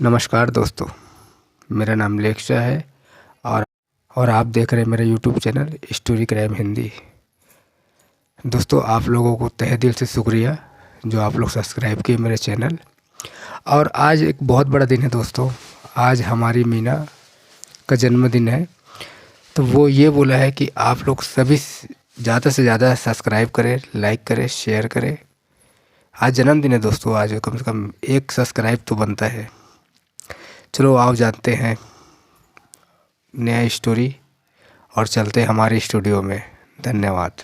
नमस्कार दोस्तों, मेरा नाम लेक्शा है और आप देख रहे हैं मेरा YouTube channel story crime Hindi. दोस्तों, आप लोगों को तहे दिल से शुक्रिया जो आप लोग सब्सक्राइब किए मेरे चैनल। और आज एक बहुत बड़ा दिन है दोस्तों। आज हमारी मीना का जन्मदिन है, तो वो ये बोला है कि आप लोग सभी ज़्यादा से ज़्यादा सब्सक्राइब करें, लाइक करें, शेयर करें। आज जन्मदिन है दोस्तों, आज कम से कम एक सब्सक्राइब तो बनता है। चलो आओ जानते हैं नया स्टोरी और चलते हैं हमारे स्टूडियो में। धन्यवाद।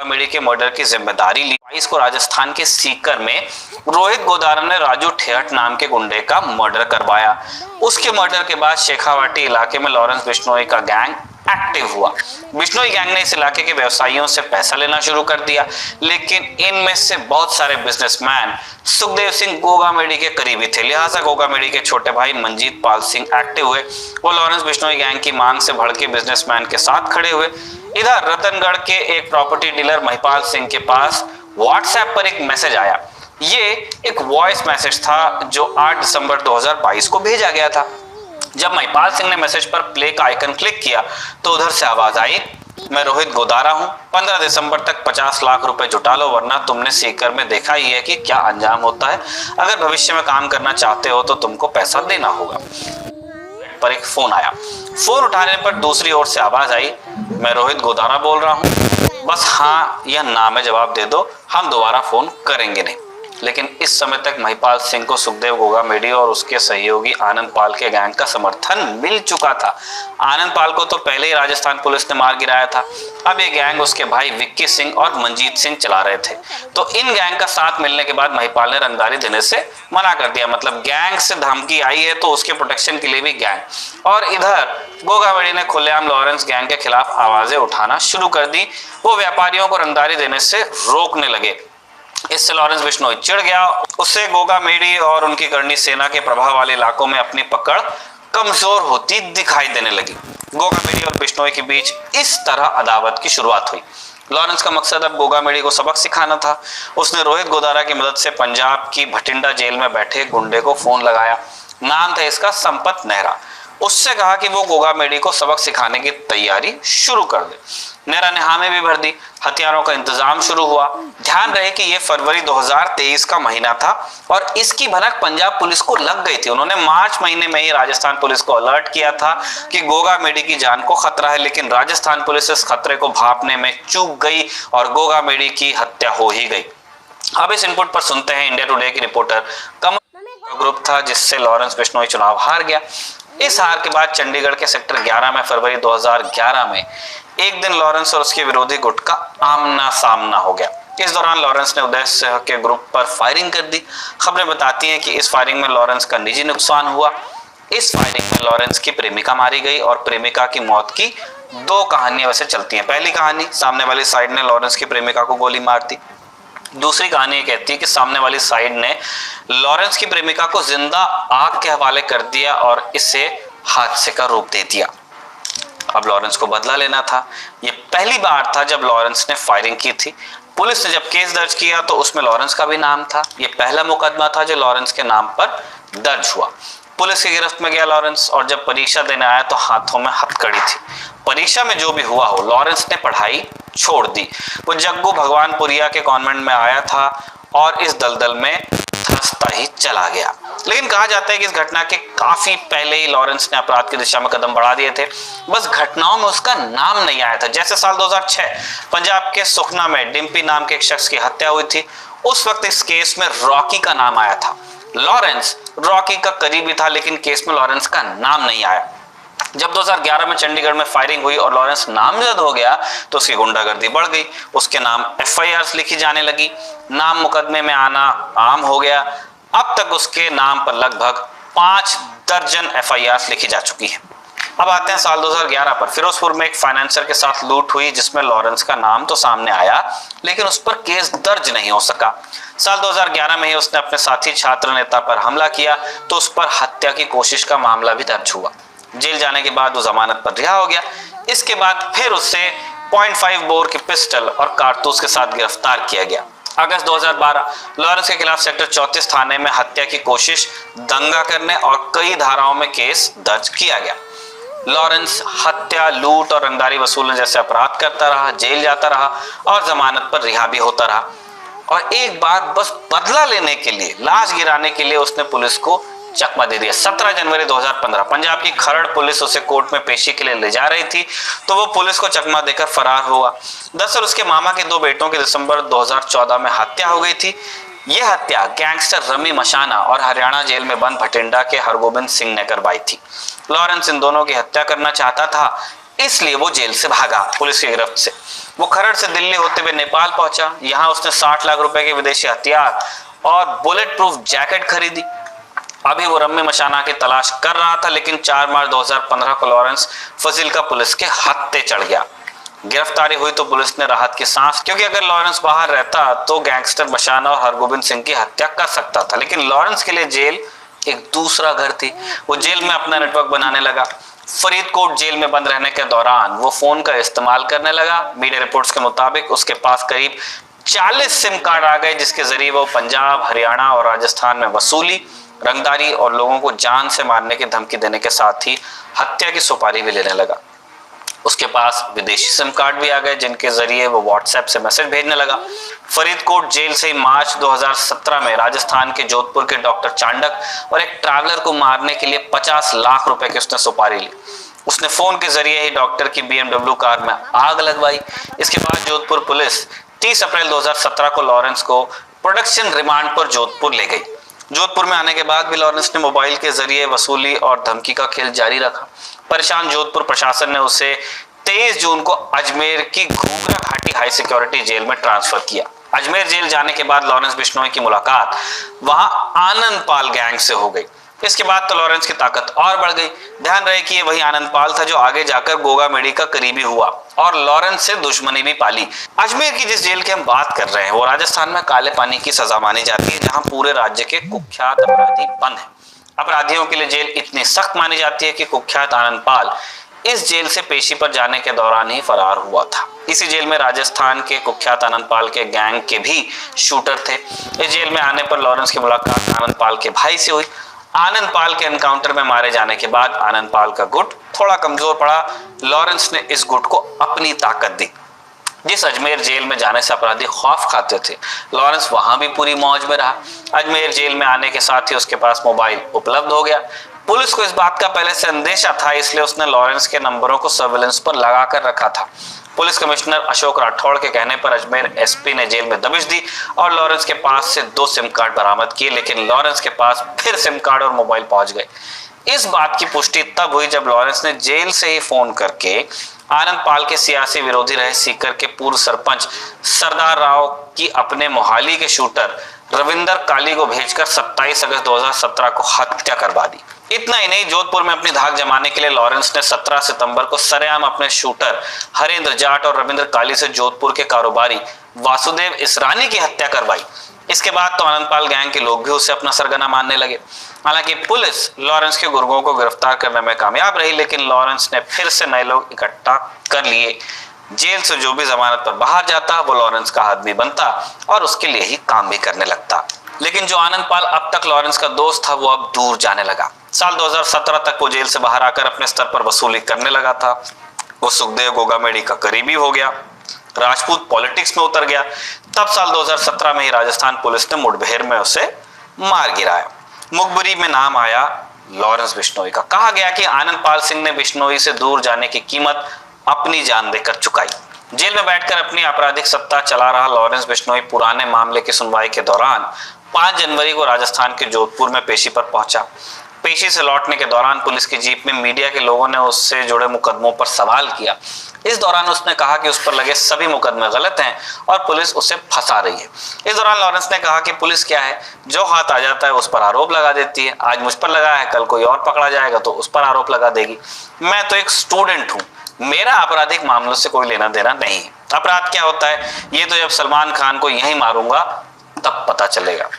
मेडी के मर्डर की जिम्मेदारी ली 22 को राजस्थान के सीकर में रोहित गोदारा ने राजू ठेहट नाम के गुंडे का मर्डर करवाया। उसके मर्डर के बाद शेखावाटी इलाके में लॉरेंस बिश्नोई का गैंग एक्टिव हुआ। बिश्नोई गैंग ने इस इलाके के व्यवसायियों से पैसा लेना शुरू कर दिया, लेकिन इनमें से बहुत सारे बिजनेसमैन सुखदेव सिंह गोगा मेडी के करीबी थे। लिहाजा गोगा मेडी के छोटे भाई मंजीत पाल सिंह एक्टिव हुए। वो लॉरेंस बिश्नोई गैंग की मांग से भड़के बिजनेसमैन के साथ खड़े हुए। इधर रतनगढ़ के एक प्रॉपर्टी डीलर महिपाल सिंह के पास व्हाट्सएप पर एक मैसेज आया। ये एक वॉइस मैसेज था जो 8 दिसंबर 2022 को भेजा गया था। जब महिपाल सिंह ने मैसेज पर प्ले का आइकन क्लिक किया तो उधर से आवाज आई, मैं रोहित गोदारा हूं, 15 दिसंबर तक 50 लाख रुपए जुटा लो, वरना तुमने सीकर में देखा ही है कि क्या अंजाम होता है। अगर भविष्य में काम करना चाहते हो तो तुमको पैसा देना होगा। पर एक फोन आया। फोन उठाने पर दूसरी ओर से आवाज आई, मैं रोहित गोदारा बोल रहा हूं, बस हाँ या ना में जवाब दे दो, हम दोबारा फोन करेंगे नहीं। लेकिन इस समय तक महिपाल सिंह को सुखदेव गोगा मेडी और उसके सहयोगी आनंद पाल के गैंग का समर्थन मिल चुका था। आनंद पाल को तो पहले ही राजस्थान पुलिस ने मार गिराया था। अब ये गैंग उसके भाई विक्की सिंह और मंजीत सिंह चला रहे थे। तो इन गैंग का साथ मिलने के बाद महिपाल ने रंगदारी देने से मना कर दिया। मतलब गैंग से धमकी आई है तो उसके प्रोटेक्शन के लिए भी गैंग। और इधर गोगा मेडी ने खुलेआम लॉरेंस गैंग के खिलाफ आवाजें उठाना शुरू कर दी। वो व्यापारियों को रंगदारी देने से रोकने लगे। इससे लॉरेंस बिश्नोई चिढ़ गया। उससे गोगा मेडी और उनकी करनी सेना के प्रभाव वाले इलाकों में अपनी पकड़ कमजोर होती दिखाई देने लगी। गोगा मेडी और बिश्नोई के बीच इस तरह अदावत की शुरुआत हुई। लॉरेंस का मकसद अब गोगा मेडी को सबक सिखाना था। उसने रोहित गोदारा की मदद से पंजाब की भटिंडा जेल में बैठे गुंडे को फोन लगाया। नाम था इसका संपत नेहरा। उससे कहा कि वो गोगा मेडी को सबक सिखाने की तैयारी शुरू कर दे। नेहरा ने हामी भी भर दी। हथियारों का इंतजाम शुरू हुआ। ध्यान रहे कि यह फरवरी 2023 का महीना था और इसकी भनक पंजाब पुलिस को लग गई थी। उन्होंने मार्च महीने में ही राजस्थान पुलिस को अलर्ट किया था कि गोगा मेडी की जान को खतरा है, लेकिन राजस्थान पुलिस इस खतरे को भांपने में चूक गई और गोगा मेडी की हत्या हो ही गई। अब इस इनपुट पर सुनते हैं इंडिया टुडे की रिपोर्टर कमल का ग्रुप था जिससे लॉरेंस बिश्नोई चुनाव हार गया। इस हार के बाद चंडीगढ़ के सेक्टर 11 में फरवरी 2011 में एक दिन लॉरेंस और उसके विरोधी गुट का आमना सामना हो गया। इस दौरान लॉरेंस ने उदय सिंह के ग्रुप पर फायरिंग कर दी। खबरें बताती हैं कि इस फायरिंग में लॉरेंस का निजी नुकसान हुआ। इस फायरिंग में लॉरेंस की प्रेमिका मारी गई और प्रेमिका की मौत की 2 कहानियां वैसे चलती हैं। पहली कहानी, सामने वाली साइड ने लॉरेंस की प्रेमिका को गोली मार दी। दूसरी कहानी ये कहती है कि सामने वाली साइड ने लॉरेंस की प्रेमिका को जिंदा आग के हवाले कर दिया और इसे हादसे का रूप दे दिया। अब लॉरेंस को बदला लेना था। ये पहली बार था जब लॉरेंस ने फायरिंग की थी। पुलिस ने जब केस दर्ज किया तो उसमें लॉरेंस का भी नाम था। ये पहला मुकदमा था जो लॉरेंस के नाम पर दर्ज हुआ। पुलिस की गिरफ्त में गया लॉरेंस और जब परीक्षा देने आया तो हाथों में हथकड़ी थी। परीक्षा में जो भी हुआ हो, लॉरेंस ने पढ़ाई छोड़ दी। वो जग्गू भगवानपुरिया के कॉन्वेंट में आया था और इस दलदल में धंसता ही चला गया। लेकिन कहा जाता है कि इस घटना के काफी पहले ही लॉरेंस ने अपराध की दिशा में कदम बढ़ा दिए थे। बस घटनाओं में उसका नाम नहीं आया था। जैसे साल 2006 पंजाब के सुखना में डिम्पी नाम के एक शख्स की हत्या हुई थी। उस वक्त इस केस में रॉकी का नाम आया था। लॉरेंस रॉकी का करीबी था, लेकिन केस में लॉरेंस का नाम नहीं आया। जब 2011 में चंडीगढ़ में फायरिंग हुई और लॉरेंस नामजद हो गया तो उसकी गुंडागर्दी बढ़ गई। उसके नाम FIRs लिखी जाने लगी। नाम मुकदमे में आना आम हो गया। अब तक उसके नाम पर लगभग 5 दर्जन FIRs लिखी जा चुकी हैं। अब आते हैं साल 2011 पर। फिरोजपुर में एक फाइनेंसर के साथ लूट हुई जिसमें लॉरेंस का नाम तो सामने आया, लेकिन उस पर केस दर्ज नहीं हो सका। साल 2011 में ही उसने अपने साथी छात्र नेता पर हमला किया तो उस पर हत्या की कोशिश का मामला भी दर्ज हुआ। जेल जाने के बाद वो जमानत पर रिहा हो गया। इसके बाद फिर उससे .5 बोर की पिस्टल और कारतूस के साथ गिरफ्तार किया गया। अगस्त 2012 लॉरेंस के खिलाफ सेक्टर 34 थाने में हत्या की कोशिश, दंगा करने और कई धाराओं में केस दर्ज किया गया। लॉरेंस हत्या, लूट और रंगदारी वसूलने जैसे अपराध करता रहा, जेल जाता रहा और जमानत पर रिहा भी होता रहा। और एक बार बस बदला लेने के लिए, लाश गिराने के लिए उसने पुलिस को चकमा दे दिया। 17 जनवरी 2015 पंजाब की खरड़ पुलिस उसे कोर्ट में पेशी के लिए ले जा रही थी तो वो पुलिस को चकमा देकर फरार हुआ। दरअसल उसके मामा के 2 बेटों की दिसंबर 2014 में हत्या हो गई थी। यह हत्या गैंगस्टर रमी मशाना और हरियाणा जेल में बंद भटिंडा के हरगोबिंद सिंह ने करवाई थी। लॉरेंस इन दोनों की हत्या करना चाहता था, इसलिए वो जेल से भागा पुलिस की गिरफ्त से। वो खरड़ से दिल्ली होते हुए नेपाल पहुंचा। यहाँ उसने 60 लाख रुपए के विदेशी हथियार और बुलेट प्रूफ जैकेट खरीदी। अभी वो रमी मशाना की तलाश कर रहा था, लेकिन 4 मार्च 2015 को लॉरेंस फजील्का पुलिस के हत्थे चढ़ गया। गिरफ्तारी हुई तो पुलिस ने राहत की सांस, क्योंकि अगर लॉरेंस बाहर रहता तो गैंगस्टर मशाना और हरगोबिंद सिंह की हत्या कर सकता था। लेकिन लॉरेंस के लिए जेल एक दूसरा घर थी। वो जेल में अपना नेटवर्क बनाने लगा। फरीदकोट जेल में बंद रहने के दौरान वो फोन का इस्तेमाल करने लगा। मीडिया रिपोर्ट्स के मुताबिक उसके पास करीब 40 सिम कार्ड आ गए, जिसके जरिए वो पंजाब, हरियाणा और राजस्थान में वसूली, रंगदारी और लोगों को जान से मारने की धमकी देने के साथ ही हत्या की सुपारी भी लेने लगा। उसके पास विदेशी सिम कार्ड भी आ गए, जिनके जरिए वो व्हाट्सएप से मैसेज भेजने लगा। फरीदकोट जेल से मार्च 2017 में राजस्थान के जोधपुर के डॉक्टर चांडक और एक ट्रैवलर को मारने के लिए 50 लाख रुपए की उसने सुपारी ली। उसने फोन के जरिए ही डॉक्टर की BMW कार में आग लगवाई। इसके बाद जोधपुर पुलिस 30 अप्रैल 2017 को लॉरेंस को प्रोडक्शन रिमांड पर जोधपुर ले गई। जोधपुर में आने के बाद भी लॉरेंस ने मोबाइल के जरिए वसूली और धमकी का खेल जारी रखा। परेशान जोधपुर प्रशासन ने उसे 23 जून को अजमेर की घूघरा घाटी हाई सिक्योरिटी जेल में ट्रांसफर किया। अजमेर जेल जाने के बाद लॉरेंस बिश्नोई की मुलाकात वहां आनंद पाल गैंग से हो गई। इसके बाद तो लॉरेंस की ताकत और बढ़ गई। ध्यान रहे कि ये वही आनंद पाल था जो आगे जाकर गोगा मेडी का करीबी हुआ और लॉरेंस से दुश्मनी भी पाली। अजमेर की जिस जेल की हम बात कर रहे हैं वो राजस्थान में काले पानी की सजा मानी जाती है, जहां पूरे राज्य के कुख्यात अपराधी बंद हैं। अपराधियों के लिए जेल इतनी सख्त मानी जाती है कि कुख्यात आनंद पाल इस जेल से पेशी पर जाने के दौरान ही फरार हुआ था। इसी जेल में राजस्थान के कुख्यात आनंद पाल के गैंग के भी शूटर थे। इस जेल में आने पर लॉरेंस की मुलाकात आनंद पाल के भाई से हुई। आनंद पाल के एनकाउंटर में मारे जाने के बाद आनंद पाल का गुट थोड़ा कमजोर पड़ा। लॉरेंस ने इस गुट को अपनी ताकत दी। जिस अजमेर जेल में जाने से अपराधी खौफ खाते थे, लॉरेंस वहां भी पूरी मौज में रहा। अजमेर जेल में आने के साथ ही उसके पास मोबाइल उपलब्ध हो गया। पुलिस को इस बात का पहले से अंदेशा था, इसलिए उसने लॉरेंस के नंबरों को सर्विलेंस पर लगा कर रखा था। पुलिस कमिश्नर अशोक राठौड़ के कहने पर अजमेर SP ने जेल में दबिश दी और लॉरेंस के पास से 2 सिम कार्ड बरामद किए, लेकिन लॉरेंस के पास फिर सिम कार्ड और मोबाइल पहुंच गए। इस बात की पुष्टि तब हुई जब लॉरेंस ने जेल से ही फोन करके आनंद पाल के सियासी विरोधी रहे सीकर के पूर्व सरपंच सरदार राव की अपने मोहाली के शूटर रविंदर काली को भेजकर 27 अगस्त 2017 को हत्या करवा दी। इतना ही नहीं, जोधपुर में अपनी धाक जमाने के लिए लॉरेंस ने 17 सितंबर को सरेआम अपने शूटर हरेंद्र जाट और रविंद्र काली से जोधपुर के कारोबारी वासुदेव इसरानी की हत्या करवाई। इसके बाद तो आनंदपाल गैंग के लोग भी उसे अपना सरगना मानने लगे। हालांकि पुलिस लॉरेंस के गुर्गों को गिरफ्तार करने में कामयाब रही, लेकिन लॉरेंस ने फिर से नए लोग इकट्ठा कर लिए। जेल से जो भी जमानत पर बाहर जाता वो लॉरेंस का आदमी बनता और उसके लिए ही काम भी करने लगता। लेकिन जो आनंदपाल अब तक लॉरेंस का दोस्त था वो अब दूर जाने लगा। साल 2017 तक वो जेल से बाहर आकर अपने स्तर पर वसूली करने लगा था। वो सुखदेव गोगामेडी का करीबी हो गया, राजपूत पॉलिटिक्स में उतर गया। तब साल 2017 में ही राजस्थान पुलिस ने मुठभेड़ में उसे मार गिराया। मुखबिरी में नाम आया लॉरेंस बिश्नोई का। कहा गया कि आनंदपाल सिंह ने बिश्नोई से दूर जाने की कीमत अपनी जान देकर चुकाई। जेल में बैठकर अपनी आपराधिक सत्ता चला रहा लॉरेंस बिश्नोई पुराने मामले की सुनवाई के दौरान 5 जनवरी को राजस्थान के जोधपुर में पेशी पर पहुंचा। पेशी से लौटने के दौरान पुलिस की जीप में मीडिया के लोगों ने उससे जुड़े मुकदमों पर सवाल किया। इस दौरान उसने कहा कि उस पर लगे सभी मुकदमे गलत हैं और पुलिस उसे फंसा रही है। इस दौरान लॉरेंस ने कहा कि पुलिस क्या है, जो हाथ आ जाता है उस पर आरोप लगा देती है। आज मुझ पर लगा है, कल कोई और पकड़ा जाएगा तो उस पर आरोप लगा देगी। मैं तो एक स्टूडेंट हूँ, मेरा आपराधिक मामलों से कोई लेना देना नहीं है। अपराध क्या होता है ये तो जब सलमान खान को यहीं मारूंगा तब पता चलेगा।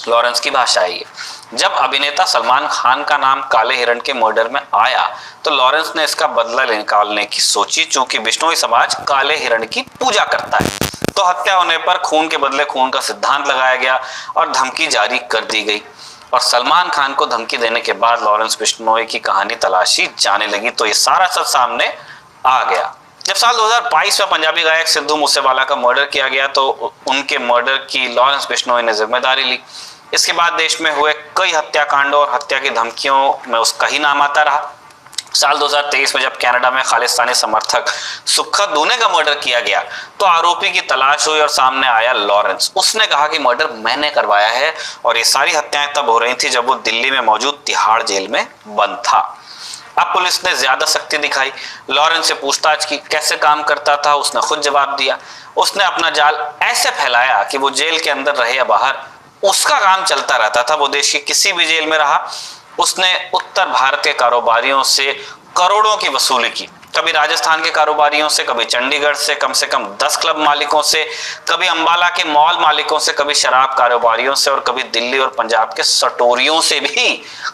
लॉरेंस की भाषा है ये। जब अभिनेता सलमान खान का नाम काले हिरण के मर्डर में आया तो लॉरेंस ने इसका बदला निकालने की सोची। चूंकि बिश्नोई समाज काले हिरण की पूजा करता है तो हत्या होने पर खून के बदले खून का सिद्धांत लगाया गया और धमकी जारी कर दी गई। और सलमान खान को धमकी देने के बाद लॉरेंस बिश्नोई की कहानी तलाशी जाने लगी तो ये सारा सब सामने आ गया। जब साल 2022 में पंजाबी गायक सिद्धू मूसेवाला का मर्डर किया गया तो उनके मर्डर की लॉरेंस बिश्नोई ने जिम्मेदारी ली। इसके बाद देश में हुए कई हत्याकांडों और हत्या की धमकियों में उसका ही नाम आता रहा। साल 2023 में जब कनाडा में खालिस्तानी समर्थक सुक्खा दूने का मर्डर किया गया तो आरोपी की तलाश हुई और सामने आया लॉरेंस। उसने कहा कि मर्डर मैंने करवाया है और ये सारी हत्याएं तब हो रही थी जब वो दिल्ली में मौजूद तिहाड़ जेल में बंद था। अब पुलिस ने ज्यादा सख्ती दिखाई, लॉरेंस से पूछताछ की, कैसे काम करता था उसने खुद जवाब दिया। उसने अपना जाल ऐसे फैलाया कि वो जेल के अंदर रहे या बाहर उसका काम चलता रहता था। वो देश की किसी भी जेल में रहा, उसने उत्तर भारत के कारोबारियों से करोड़ों की वसूली की। कभी राजस्थान के कारोबारियों से, कभी चंडीगढ़ से कम 10 क्लब मालिकों से, कभी अंबाला के मॉल मालिकों से, कभी शराब कारोबारियों से और कभी दिल्ली और पंजाब के सटोरियों से भी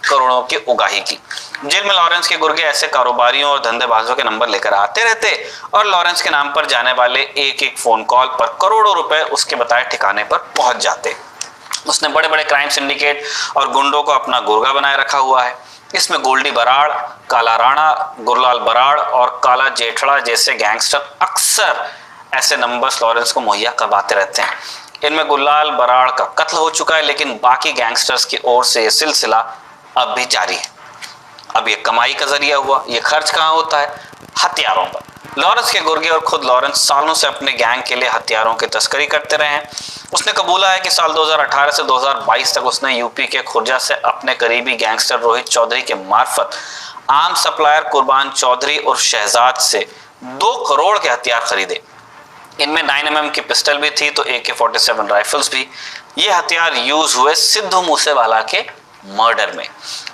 करोड़ों की उगाही की। जेल में लॉरेंस के गुर्गे ऐसे कारोबारियों और धंधेबाजों के नंबर लेकर आते रहते और लॉरेंस के नाम पर जाने वाले एक एक फोन कॉल पर करोड़ों रुपए उसके बताए ठिकाने पर पहुंच जाते। उसने बड़े बड़े क्राइम सिंडिकेट और गुंडों को अपना गुर्गा बनाए रखा हुआ है। इसमें गोल्डी बराड़, काला राणा, गुरलाल बराड़ और काला जेठड़ा जैसे गैंगस्टर अक्सर ऐसे नंबर्स लॉरेंस को मुहैया करवाते रहते हैं। इनमें गुरलाल बराड़ का कत्ल हो चुका है लेकिन बाकी गैंगस्टर्स की ओर से ये सिलसिला अब भी जारी है। अब ये कमाई का जरिया हुआ, ये खर्च कहाँ होता है? हथियारों पर। लॉरेंस के गुर्गे और खुद लॉरेंस सालों से अपने गैंग के लिए हथियारों की तस्करी करते रहे हैं। उसने कबूला है कि साल 2018 से 2022 तक उसने यूपी के खुर्जा से अपने करीबी गैंगस्टर रोहित चौधरी के मार्फत आम सप्लायर कुर्बान चौधरी और शहजाद से 2 करोड़ के हथियार खरीदे। इनमें 9mm की पिस्टल भी थी तो AK-47 राइफल्स भी। ये हथियार यूज हुए सिद्धू मूसेवाला के मर्डर में।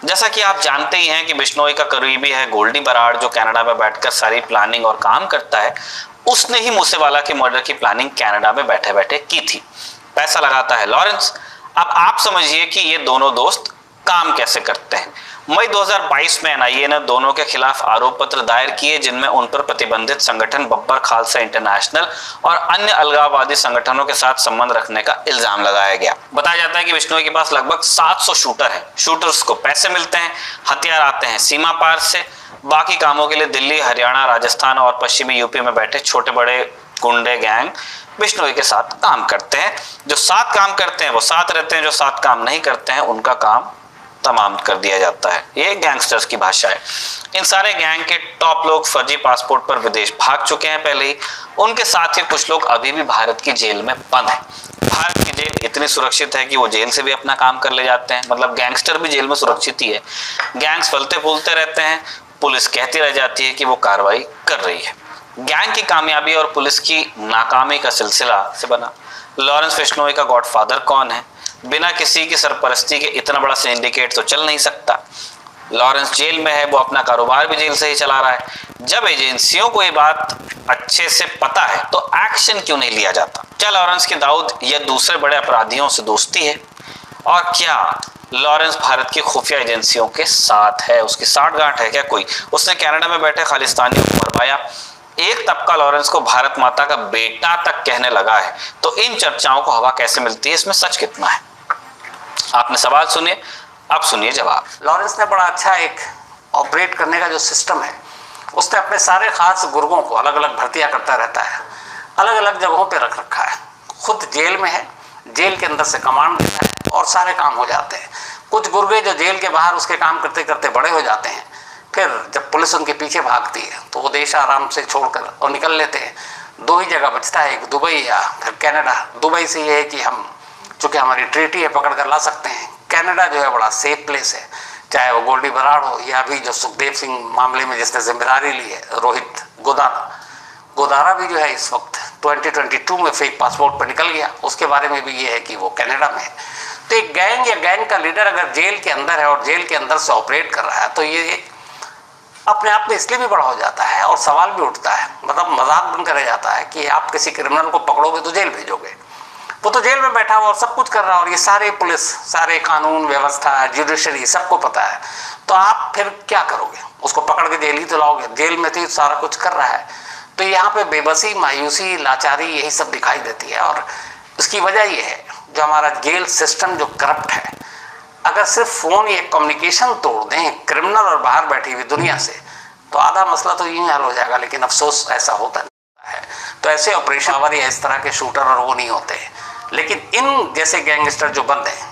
जैसा कि आप जानते ही हैं कि बिश्नोई का करीबी है गोल्डी बराड़ जो कनाडा में बैठकर सारी प्लानिंग और काम करता है। उसने ही मूसेवाला के मर्डर की प्लानिंग कनाडा में बैठे बैठे की थी। पैसा लगाता है लॉरेंस। अब आप समझिए कि ये दोनों दोस्त काम कैसे करते हैं। मई 2022 में NIA ने दोनों के खिलाफ आरोप पत्र दायर किए जिनमें उन पर प्रतिबंधित संगठन बब्बर खालसा इंटरनेशनल और अन्य अलगाववादी संगठनों के साथ संबंध रखने का इल्जाम लगाया गया। बताया जाता है कि बिश्नोई के पास लगभग 700 शूटर हैं। शूटर्स को पैसे मिलते हैं, हथियार आते हैं सीमा पार से। बाकी कामों के लिए दिल्ली, हरियाणा, राजस्थान और पश्चिमी यूपी में बैठे छोटे बड़े गुंडे गैंग बिश्नोई के साथ काम करते हैं। जो साथ काम करते हैं वो साथ रहते हैं, जो साथ काम नहीं करते हैं उनका काम तमाम कर दिया जाता है। ये गैंगस्टर्स की भाषा है। इन सारे गैंग के टॉप लोग फर्जी पासपोर्ट पर विदेश भाग चुके हैं पहले ही। उनके साथ ही कुछ लोग अभी भी भारत की जेल में बंद हैं। भारत की जेल इतनी सुरक्षित है कि वो जेल से भी अपना काम कर ले जाते हैं। मतलब गैंगस्टर भी जेल में सुरक्षित ही है। गैंग्स फलते फूलते रहते हैं, पुलिस कहती रह जाती है कि वो कार्रवाई कर रही है। गैंग की कामयाबी और पुलिस की नाकामी का सिलसिला से बना। लॉरेंस बिश्नोई का गॉडफादर कौन है? बिना किसी की सरपरस्ती के इतना बड़ा सिंडिकेट तो चल नहीं सकता। लॉरेंस जेल में है, वो अपना कारोबार भी जेल से ही चला रहा है। जब एजेंसियों को ये बात अच्छे से पता है तो एक्शन क्यों नहीं लिया जाता? क्या लॉरेंस की दाऊद या दूसरे बड़े अपराधियों से दोस्ती है? और क्या लॉरेंस भारत की खुफिया एजेंसियों के साथ है? उसकी साठगांठ है क्या कोई? उसने कनाडा में बैठे खालिस्तानियों को मरवाया। एक तबका लॉरेंस को भारत माता का बेटा तक कहने लगा है। तो इन चर्चाओं को हवा कैसे मिलती है? इसमें सच कितना है? आपने सवाल सुनिए, अब सुनिए जवाब। लॉरेंस ने बड़ा अच्छा एक ऑपरेट करने का जो सिस्टम है, उसने अपने सारे खास गुर्गों को अलग अलग भर्तियां करता रहता है, अलग अलग जगहों पे रख रखा है। खुद जेल में है, जेल के अंदर से कमांड देता है और सारे काम हो जाते हैं। कुछ गुर्गे जो जेल के बाहर उसके काम करते करते बड़े हो जाते हैं, फिर जब पुलिस उनके पीछे भागती है तो वो देश आराम से छोड़कर और निकल लेते हैं। 2 ही जगह बचता है, एक दुबई या फिर कनाडा। दुबई से ये है कि हम चूँकि हमारी ट्रीटी है पकड़ कर ला सकते हैं। कनाडा जो है बड़ा सेफ प्लेस है, चाहे वो गोल्डी बराड़ हो या अभी जो सुखदेव सिंह मामले में जिसने जिम्मेदारी ली है रोहित गोदारा भी जो है इस वक्त 2022 में फेक पासपोर्ट पर निकल गया। उसके बारे में भी ये है कि वो कनाडा में है। तो एक गैंग या गैंग का लीडर अगर जेल के अंदर है और जेल के अंदर से ऑपरेट कर रहा है तो ये अपने आप में इसलिए भी बड़ा हो जाता है और सवाल भी उठता है, मतलब मजाक बनकर रह जाता है कि आप किसी क्रिमिनल को पकड़ोगे तो जेल भेजोगे, वो तो जेल में बैठा हुआ और सब कुछ कर रहा है, और ये सारे पुलिस, सारे कानून व्यवस्था, जुडिशरी सबको पता है। तो आप फिर क्या करोगे? उसको पकड़ के जेल ही तो लाओगे। जेल में तो सारा कुछ कर रहा है। तो यहाँ पे बेबसी, मायूसी, लाचारी यही सब दिखाई देती है। और उसकी वजह ये है जो हमारा जेल सिस्टम जो करप्ट है। अगर सिर्फ फ़ोन या कम्युनिकेशन तोड़ दें क्रिमिनल और बाहर बैठी हुई दुनिया से, तो आधा मसला तो यूँ हल हो जाएगा। लेकिन अफसोस ऐसा होता नहीं है। तो ऐसे ऑपरेशन आवर या इस तरह के शूटर और वो नहीं होते हैं। लेकिन इन जैसे गैंगस्टर जो बंद हैं,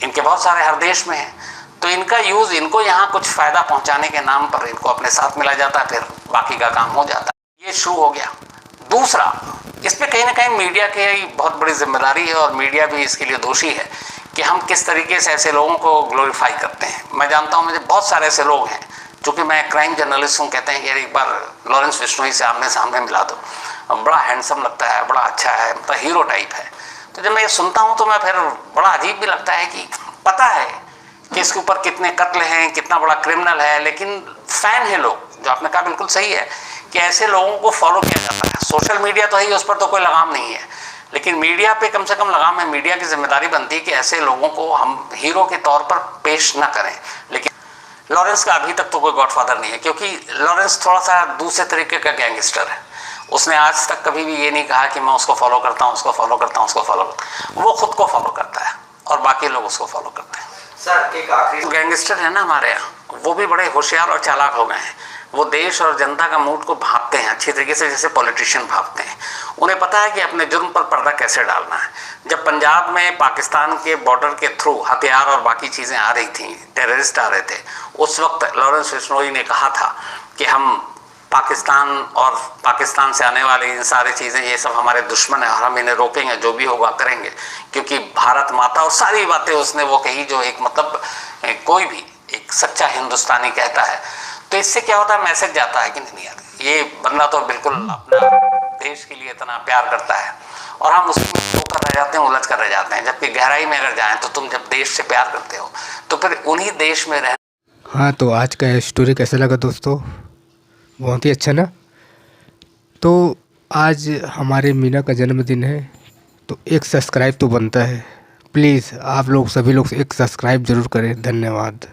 इनके बहुत सारे हर देश में हैं। तो इनका यूज़, इनको यहाँ कुछ फ़ायदा पहुँचाने के नाम पर इनको अपने साथ मिला जाता है, फिर बाकी का काम हो जाता है। ये शुरू हो गया। दूसरा, इस पर कहीं ना कहीं मीडिया की बहुत बड़ी जिम्मेदारी है, और मीडिया भी इसके लिए दोषी है कि हम किस तरीके से ऐसे लोगों को ग्लोरीफाई करते हैं। मैं जानता हूँ, मुझे बहुत सारे ऐसे लोग हैं, चूँकि मैं क्राइम जर्नलिस्ट हूँ, कहते हैं कि एक बार लॉरेंस बिश्नोई से आमने सामने मिला दो, बड़ा हैंडसम लगता है, बड़ा अच्छा है, मतलब हीरो टाइप है। तो जब मैं ये सुनता हूँ तो मैं फिर बड़ा अजीब भी लगता है कि पता है कि इसके ऊपर कितने कत्ल हैं, कितना बड़ा क्रिमिनल है, लेकिन फ़ैन है लोग। जो आपने कहा बिल्कुल सही है कि ऐसे लोगों को फॉलो किया जाता है। सोशल मीडिया तो है, उस पर तो कोई लगाम नहीं है, लेकिन मीडिया पे कम से कम लगाम है। मीडिया की जिम्मेदारी बनती है कि ऐसे लोगों को हम हीरो के तौर पर पेश न करें। लेकिन लॉरेंस का अभी तक तो कोई गॉडफादर नहीं है, क्योंकि लॉरेंस थोड़ा सा दूसरे तरीके का गैंगस्टर है। उसने आज तक कभी भी ये नहीं कहा कि मैं उसको फॉलो करता हूँ, उसको फॉलो करता हूँ, उसको फॉलो करता हूँ। वो खुद को फॉलो करता है और बाकी लोग उसको फॉलो करते हैं। सर, एक आखिरी गैंगस्टर है ना हमारे यहाँ, वो भी बड़े होशियार और चालाक हो गए हैं। वो देश और जनता का मूड को भांपते हैं अच्छी तरीके से, जैसे पॉलिटिशियन भांपते हैं। उन्हें पता है कि अपने जुर्म पर पर्दा कैसे डालना है। जब पंजाब में पाकिस्तान के बॉर्डर के थ्रू हथियार और बाकी चीज़ें आ रही थी, टेररिस्ट आ रहे थे, उस वक्त लॉरेंस बिश्नोई ने कहा था कि हम पाकिस्तान और पाकिस्तान से आने वाली इन सारी चीज़ें, ये सब हमारे दुश्मन है और हम इन्हें रोकेंगे, जो भी होगा करेंगे, क्योंकि भारत माता और सारी बातें उसने वो कही जो एक मतलब कोई भी एक सच्चा हिंदुस्तानी कहता है। तो इससे क्या होता है, मैसेज जाता है कि नहीं यार, ये बंदा तो बिल्कुल अपना देश के लिए इतना प्यार करता है, और हम उसमें होकर रह जाते हैं, उलझ कर रह जाते हैं। जबकि गहराई में अगर जाएँ तो तुम जब देश से प्यार करते हो तो फिर उन्हीं देश में रह। हाँ, तो आज का स्टोरी कैसा लगा दोस्तों? बहुत ही अच्छा ना। तो आज हमारे मीना का जन्मदिन है, तो एक सब्सक्राइब तो बनता है। प्लीज़ आप लोग सभी लोग एक सब्सक्राइब ज़रूर करें। धन्यवाद।